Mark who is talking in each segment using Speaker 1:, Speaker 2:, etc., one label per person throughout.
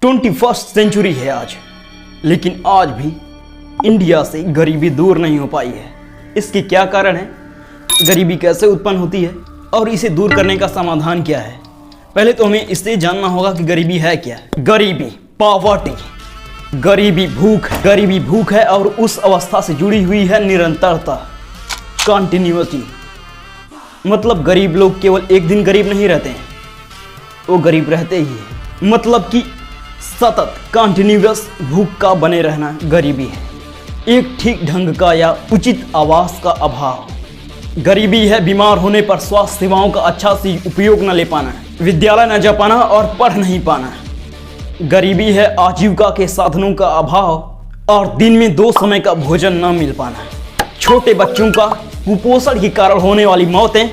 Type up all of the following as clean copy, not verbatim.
Speaker 1: 21st century है आज, लेकिन आज भी इंडिया से गरीबी दूर नहीं हो पाई है। इसके क्या कारण है, गरीबी कैसे उत्पन्न होती है और इसे दूर करने का समाधान क्या है? पहले तो हमें इससे जानना होगा कि गरीबी है क्या। गरीबी, पॉवर्टी, गरीबी भूख है और उस अवस्था से जुड़ी हुई है निरंतरता, कंटिन्यूटी। मतलब गरीब लोग केवल एक दिन गरीब नहीं रहते हैं, वो गरीब रहते ही है। मतलब कि सतत कंटिन्यूअस भूख का बने रहना गरीबी है। एक ठीक ढंग का या उचित आवास का अभाव गरीबी है। बीमार होने पर स्वास्थ्य सेवाओं का अच्छा से उपयोग न ले पाना, विद्यालय न जा पाना और पढ़ नहीं पाना। गरीबी है आजीविका के साधनों का अभाव और दिन में 2 समय का भोजन न मिल पाना। छोटे बच्चों का कुपोषण के कारण होने वाली मौतें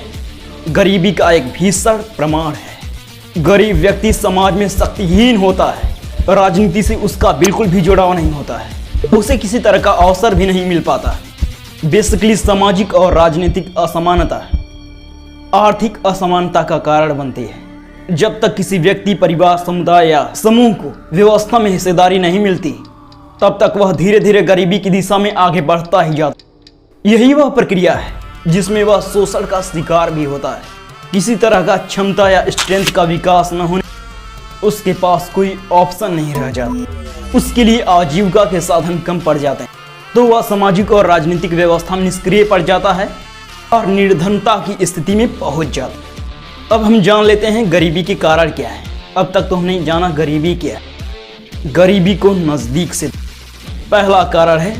Speaker 1: गरीबी का एक भीषण प्रमाण है। गरीब व्यक्ति समाज में शक्तिहीन होता है, राजनीति से उसका बिल्कुल भी जुड़ाव नहीं होता है, उसे किसी तरह का अवसर भी नहीं मिल पाता। बेसिकली सामाजिक और राजनीतिक असमानता आर्थिक असमानता का कारण बनती है। जब तक किसी व्यक्ति, परिवार, समुदाय या समूह को व्यवस्था में हिस्सेदारी नहीं मिलती, तब तक वह धीरे धीरे गरीबी की दिशा में आगे बढ़ता ही जाता। यही वह प्रक्रिया है जिसमें वह शोषण का शिकार भी होता है। किसी तरह का क्षमता या स्ट्रेंथ का विकास न होने उसके पास कोई ऑप्शन नहीं रह जाता। उसके लिए आजीविका के साधन कम पड़ जाते हैं, तो वह सामाजिक और राजनीतिक व्यवस्था में निष्क्रिय पड़ जाता है और निर्धनता की स्थिति में पहुंच जाता है। अब हम जान लेते हैं गरीबी के कारण क्या है। अब तक तो हमने जाना गरीबी क्या है। गरीबी को नज़दीक से, पहला कारण है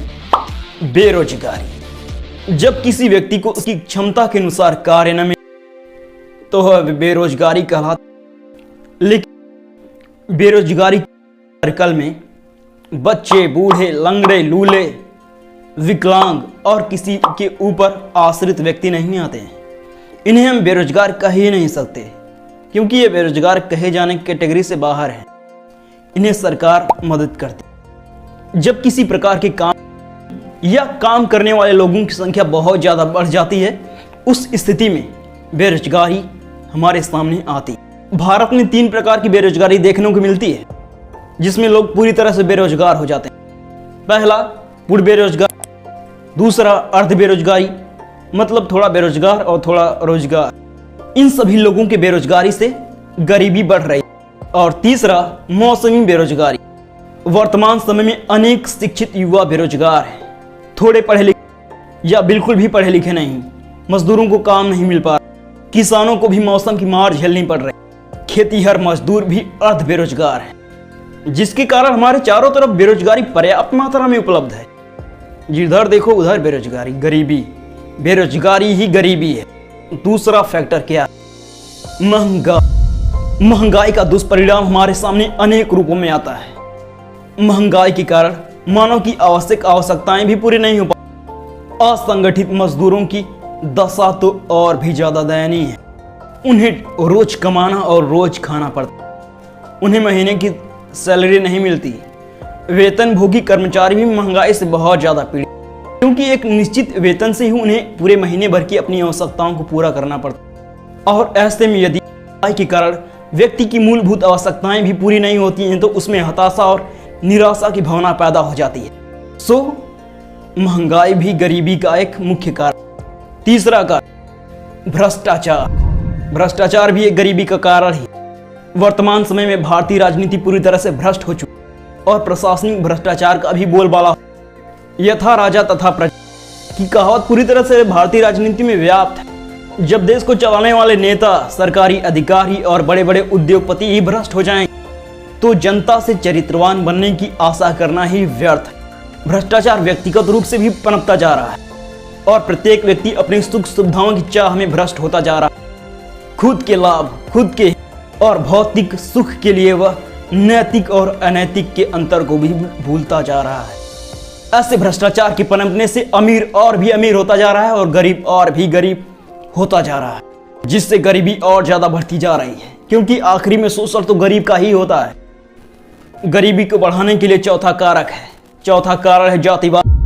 Speaker 1: बेरोजगारी। जब किसी व्यक्ति को उसकी क्षमता के अनुसार कार्य न मिले तो वह बेरोजगारी कहलाता। लेकिन बेरोजगारी सर्कल में बच्चे, बूढ़े, लंगड़े, लूले, विकलांग और किसी के ऊपर आश्रित व्यक्ति नहीं आते हैं। इन्हें हम बेरोजगार कह ही नहीं सकते, क्योंकि ये बेरोजगार कहे जाने की कैटेगरी से बाहर है। इन्हें सरकार मदद करती। जब किसी प्रकार के काम या काम करने वाले लोगों की संख्या बहुत ज़्यादा बढ़ जाती है, उस स्थिति में बेरोजगारी हमारे सामने आती। भारत में 3 प्रकार की बेरोजगारी देखने को मिलती है, जिसमें लोग पूरी तरह से बेरोजगार हो जाते हैं। पहला पूर्ण बेरोजगार, दूसरा अर्ध बेरोजगारी, मतलब थोड़ा बेरोजगार और थोड़ा रोजगार। इन सभी लोगों के बेरोजगारी से गरीबी बढ़ रही है। और तीसरा मौसमी बेरोजगारी। वर्तमान समय में अनेक शिक्षित युवा बेरोजगार हैं, थोड़े पढ़े लिखे या बिल्कुल भी पढ़े लिखे नहीं। मजदूरों को काम नहीं मिल पा रहा, किसानों को भी मौसम की मार झेलनी पड़ रही, खेतीहर मजदूर भी अर्ध बेरोजगार हैं, जिसके कारण हमारे चारों तरफ बेरोजगारी पर्याप्त मात्रा में उपलब्ध है। जिधर देखो उधर बेरोजगारी, गरीबी, बेरोजगारी ही गरीबी है। दूसरा फैक्टर क्या है? महंगाई का दुष्परिणाम हमारे सामने अनेक रूपों में आता है। महंगाई के कारण मानव की आवश्यकताएं भी पूरी नहीं हो पाती। असंगठित मजदूरों की दशा तो और भी ज्यादा दयनीय है। उन्हें रोज कमाना और रोज खाना पड़ता, उन्हें महीने की सैलरी नहीं मिलती। वेतनभोगी कर्मचारी भी महंगाई से बहुत ज़्यादा पीड़ित, क्योंकि एक निश्चित वेतन से ही उन्हें पूरे महीने भर की अपनी आवश्यकताओं को पूरा करना पड़ता। और ऐसे में यदि महंगाई के कारण व्यक्ति की मूलभूत आवश्यकताएं भी पूरी नहीं होती हैं, तो उसमें हताशा और निराशा की भावना पैदा हो जाती है। सो महंगाई भी गरीबी का एक मुख्य कारण। तीसरा कारण भ्रष्टाचार। भ्रष्टाचार भी एक गरीबी का कारण ही। वर्तमान समय में भारतीय राजनीति पूरी तरह से भ्रष्ट हो चुकी और प्रशासनिक भ्रष्टाचार का भी बोलबाला। यथा राजा तथा प्रजा की कहावत पूरी तरह से भारतीय राजनीति में व्याप्त है। जब देश को चलाने वाले नेता, सरकारी अधिकारी और बड़े बड़े उद्योगपति ही भ्रष्ट हो जाएंगे, तो जनता से चरित्रवान बनने की आशा करना ही व्यर्थ है। भ्रष्टाचार व्यक्तिगत रूप से भी पनपता जा रहा है और प्रत्येक व्यक्ति अपनी सुख सुविधाओं की चाह में भ्रष्ट होता जा रहा है। खुद के लाभ, खुद के और भौतिक सुख के लिए वह नैतिक और अनैतिक के अंतर को भी भूलता जा रहा है। ऐसे भ्रष्टाचार के पनपने से अमीर और भी अमीर होता जा रहा है और गरीब और भी गरीब होता जा रहा है, जिससे गरीबी और ज्यादा बढ़ती जा रही है, क्योंकि आखिरी में शोषण तो गरीब का ही होता है। गरीबी को बढ़ाने के लिए चौथा कारक है। चौथा कारण है जातिवाद।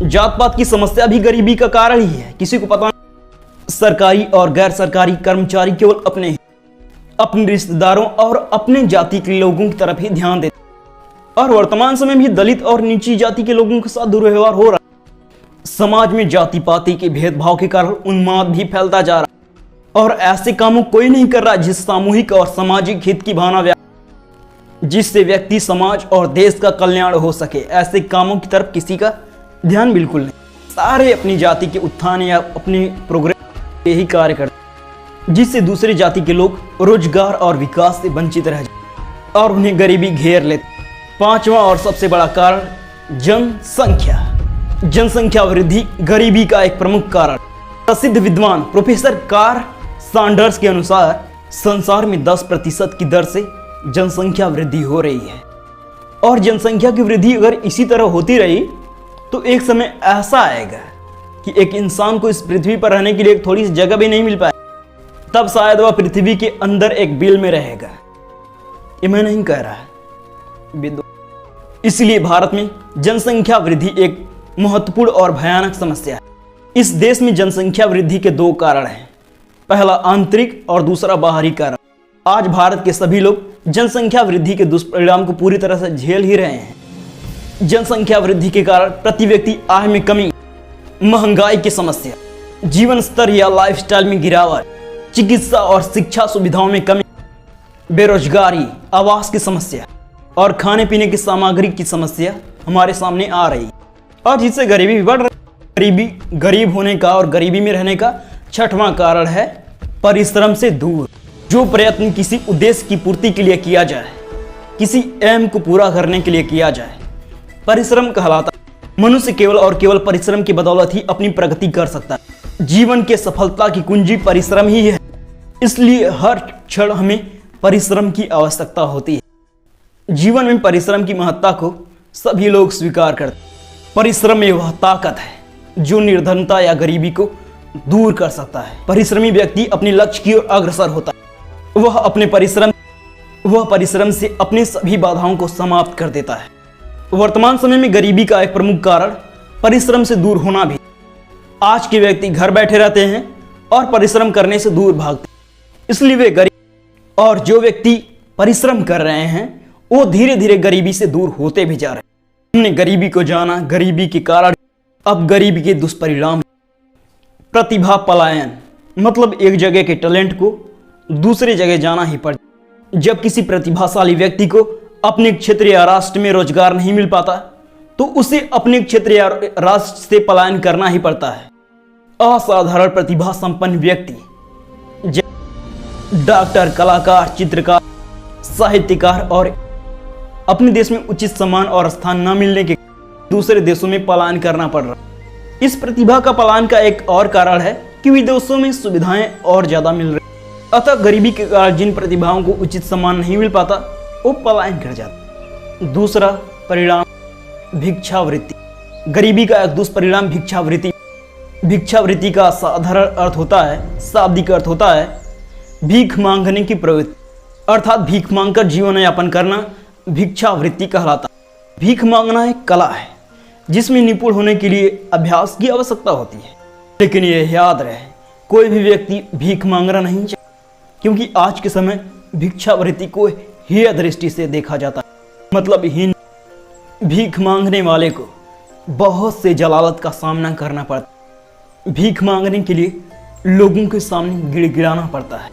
Speaker 1: जात पात की समस्या भी गरीबी का कारण ही है। किसी को पता नहीं, सरकारी और गैर सरकारी कर्मचारी केवल अपने अपने रिश्तेदारों और अपने जाति के लोगों की तरफ ही ध्यान देते, और वर्तमान समय में दलित और नीची जाति के लोगों के साथ दुर्व्यवहार हो रहा है। समाज में जाति पाति के भेदभाव के कारण उन्माद भी फैलता जा रहा है, और ऐसे कामों कोई नहीं कर रहा जिस सामूहिक और सामाजिक हित की भावना जिससे व्यक्ति, समाज और देश का कल्याण हो सके। ऐसे कामों की तरफ किसी का ध्यान बिल्कुल नहीं। सारे अपनी जाति के उत्थान या अपने प्रोग्रेस यही कार्य करते, जिससे दूसरी जाति के लोग रोजगार और विकास से वंचित रह जाते और उन्हें गरीबी घेर लेते। पांचवा और सबसे बड़ा कारण जनसंख्या। जनसंख्या वृद्धि गरीबी का एक प्रमुख कारण। प्रसिद्ध विद्वान प्रोफेसर कार्ल सैंडर्स के अनुसार संसार में 10% की दर से जनसंख्या वृद्धि हो रही है, और जनसंख्या की वृद्धि अगर इसी तरह होती रही तो एक समय ऐसा आएगा कि एक इंसान को इस पृथ्वी पर रहने के लिए थोड़ी सी जगह भी नहीं मिल पाए, तब शायद वह पृथ्वी के अंदर एक बिल में रहेगा। ये मैं नहीं कह रहा है। इसलिए भारत में जनसंख्या वृद्धि एक महत्वपूर्ण और भयानक समस्या है। इस देश में जनसंख्या वृद्धि के दो कारण हैं, पहला आंतरिक और दूसरा बाहरी कारण। आज भारत के सभी लोग जनसंख्या वृद्धि के दुष्परिणाम को पूरी तरह से झेल ही रहे हैं। जनसंख्या वृद्धि के कारण प्रति व्यक्ति आय में कमी, महंगाई की समस्या, जीवन स्तर या लाइफस्टाइल में गिरावट, चिकित्सा और शिक्षा सुविधाओं में कमी, बेरोजगारी, आवास की समस्या और खाने पीने की सामग्री की समस्या हमारे सामने आ रही है, और जिससे गरीबी भी बढ़ रही है। गरीब होने का और गरीबी में रहने का छठवां कारण है परिश्रम से दूर। जो प्रयत्न किसी उद्देश्य की पूर्ति के लिए किया जाए, किसी एम को पूरा करने के लिए किया जाए, परिश्रम कहलाता है। मनुष्य केवल और केवल परिश्रम की बदौलत ही अपनी प्रगति कर सकता है। जीवन के सफलता की कुंजी परिश्रम ही है, इसलिए हर क्षण हमें परिश्रम की आवश्यकता होती है। जीवन में परिश्रम की महत्ता को सभी लोग स्वीकार करते हैं। परिश्रम में वह ताकत है जो निर्धनता या गरीबी को दूर कर सकता है। परिश्रमी व्यक्ति अपने लक्ष्य की ओर अग्रसर होता है। वह परिश्रम से अपनी सभी बाधाओं को समाप्त कर देता है। वर्तमान समय में गरीबी का एक प्रमुख कारण परिश्रम से दूर होना भी। आज के व्यक्ति घर बैठे रहते हैं और परिश्रम करने से दूर भागते हैं, इसलिए वे गरीब, और जो व्यक्ति परिश्रम कर रहे हैं वो धीरे धीरे गरीबी से दूर होते भी जा रहे हैं। हमने गरीबी को जाना, गरीबी के कारण, अब गरीबी के दुष्परिणाम। प्रतिभा पलायन, मतलब एक जगह के टैलेंट को दूसरी जगह जाना ही पड़ता। जब किसी प्रतिभाशाली व्यक्ति को अपने क्षेत्र या राष्ट्र में रोजगार नहीं मिल पाता तो उसे अपने क्षेत्र या राष्ट्र से पलायन करना ही पड़ता है। असाधारण प्रतिभा संपन्न व्यक्ति डॉक्टर, कलाकार, चित्रकार, साहित्यकार और अपने देश में उचित सम्मान और स्थान न मिलने के दूसरे देशों में पलायन करना पड़ रहा। इस प्रतिभा का पलायन का एक और कारण है कि विदेशों में सुविधाएं और ज्यादा मिल रही, अतः गरीबी के कारण जिन प्रतिभाओं को उचित सम्मान नहीं मिल पाता वो पलायन कर जाता। दूसरा परिणाम भिक्षावृत्ति। गरीबी का एक दुष्परिणाम भिक्षावृत्ति। भिक्षावृत्ति का साधारण अर्थ होता है, शाब्दिक अर्थ होता है भीख मांगने की प्रवृत्ति, अर्थात भीख मांगकर जीवन यापन करना भिक्षावृत्ति कहलाता। भीख मांगना एक कला है जिसमें निपुण होने के लिए अभ्यास की आवश्यकता होती है, लेकिन यह याद रहे कोई भी व्यक्ति भीख मांगना नहीं चाहिए, क्योंकि आज के समय भिक्षावृत्ति को हेय दृष्टि से देखा जाता है। मतलब हीन भीख मांगने वाले को बहुत से जलालत का सामना करना पड़ता। भीख मांगने के लिए लोगों के सामने गिड़गिड़ाना पड़ता है,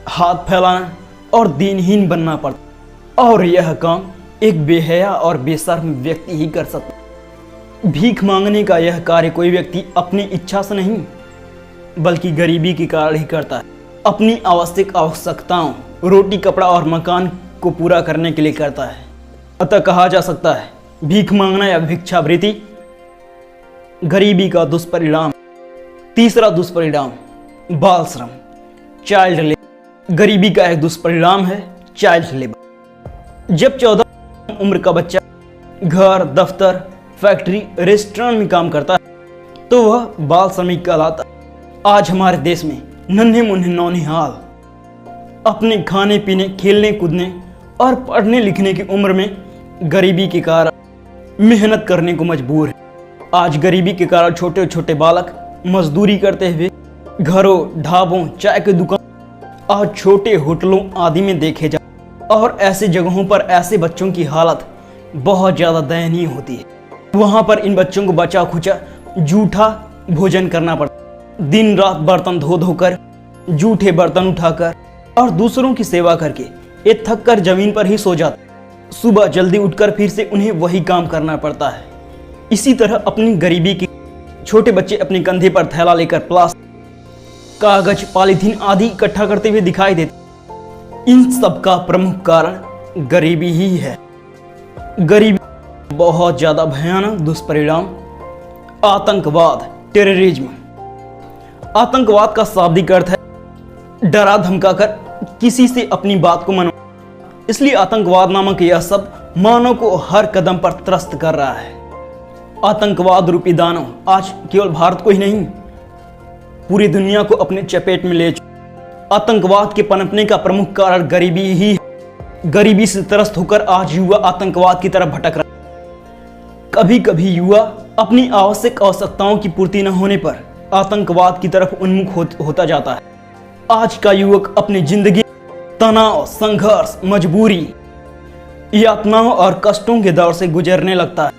Speaker 1: हाथ फैलाना और दीनहीन बनना पड़ता, और यह काम एक बेहया और बेशर्म व्यक्ति ही कर सकता। भीख मांगने का यह कार्य कोई व्यक्ति अपनी इच्छा से नहीं बल्कि गरीबी के कारण ही करता है। अपनी आवश्यकताओं, रोटी, कपड़ा और मकान को पूरा करने के लिए करता है। अतः कहा जा सकता है भीख मांगना या भिक्षावृत्ति गरीबी का दुष्परिणाम। तीसरा दुष्परिणाम बाल श्रम, चाइल्ड लेबर। गरीबी का एक दुष्परिणाम है चाइल्ड लेबर। जब 14 उम्र का बच्चा घर, दफ्तर, फैक्ट्री, रेस्टोरेंट में काम करता है तो वह बाल श्रमिक कहलाता है। आज हमारे देश में नन्हे मुन्ने नौनिहाल अपने खाने पीने, खेलने कूदने और पढ़ने लिखने की उम्र में गरीबी के कारण मेहनत करने को मजबूर है। आज गरीबी के कारण छोटे छोटे बालक मजदूरी करते हुए घरों, ढाबों, चाय की दुकान आज छोटे होटलों आदि में देखे जा, और ऐसे जगहों पर ऐसे बच्चों की हालत बहुत ज़्यादा दयनीय होती है। वहाँ पर इन बच्चों को बचा खुचा जूठा भोजन करना पड़ता, दिन रात बर्तन धो धोकर, जूठे बर्तन उठाकर और दूसरों की सेवा करके ये थक कर जमीन पर ही सो जाते। सुबह जल्दी उठकर फिर से उन्हें वही काम करना पड़ता है। इसी तरह अपनी गरीबी की छोटे बच्चे अपने कंधे पर थैला लेकर प्लास्टिक, कागज, पॉलीथीन आदि इकट्ठा करते हुए दिखाई देते। इन सब का प्रमुख कारण गरीबी ही है। गरीबी बहुत ज्यादा भयानक दुष्परिणाम आतंकवाद, टेररिज्म। आतंकवाद का शाब्दिक अर्थ है डरा धमकाकर किसी से अपनी बात को मना। इसलिए आतंकवाद नामक यह शब्द मानव को हर कदम पर त्रस्त कर रहा है। आतंकवाद रूपी दानव आज केवल भारत को ही नहीं, पूरी दुनिया को अपने चपेट में ले चुका। आतंकवाद के पनपने का प्रमुख कारण गरीबी ही है। गरीबी से त्रस्त होकर आज युवा आतंकवाद की तरफ भटक रहा है। कभी कभी युवा अपनी आवश्यक आवश्यकताओं की पूर्ति न होने पर आतंकवाद की तरफ उन्मुख होता जाता है। आज का युवक अपनी जिंदगी तनाव, संघर्ष, मजबूरी, यातनाओं और कष्टों के दौर से गुजरने लगता है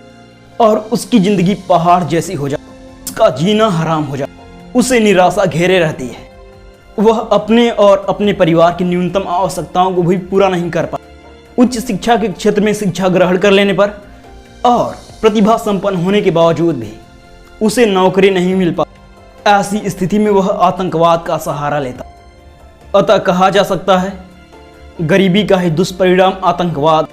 Speaker 1: और उसकी जिंदगी पहाड़ जैसी हो जाती है। उसका जीना हराम हो जाता है। उसे निराशा घेरे रहती है। वह अपने और अपने परिवार की न्यूनतम आवश्यकताओं को भी पूरा नहीं कर पाता। उच्च शिक्षा के क्षेत्र में शिक्षा ग्रहण कर लेने पर और प्रतिभा संपन्न होने के बावजूद भी उसे नौकरी नहीं मिल पाती। ऐसी स्थिति में वह आतंकवाद का सहारा लेता। अतः कहा जा सकता है गरीबी का ही दुष्परिणाम आतंकवाद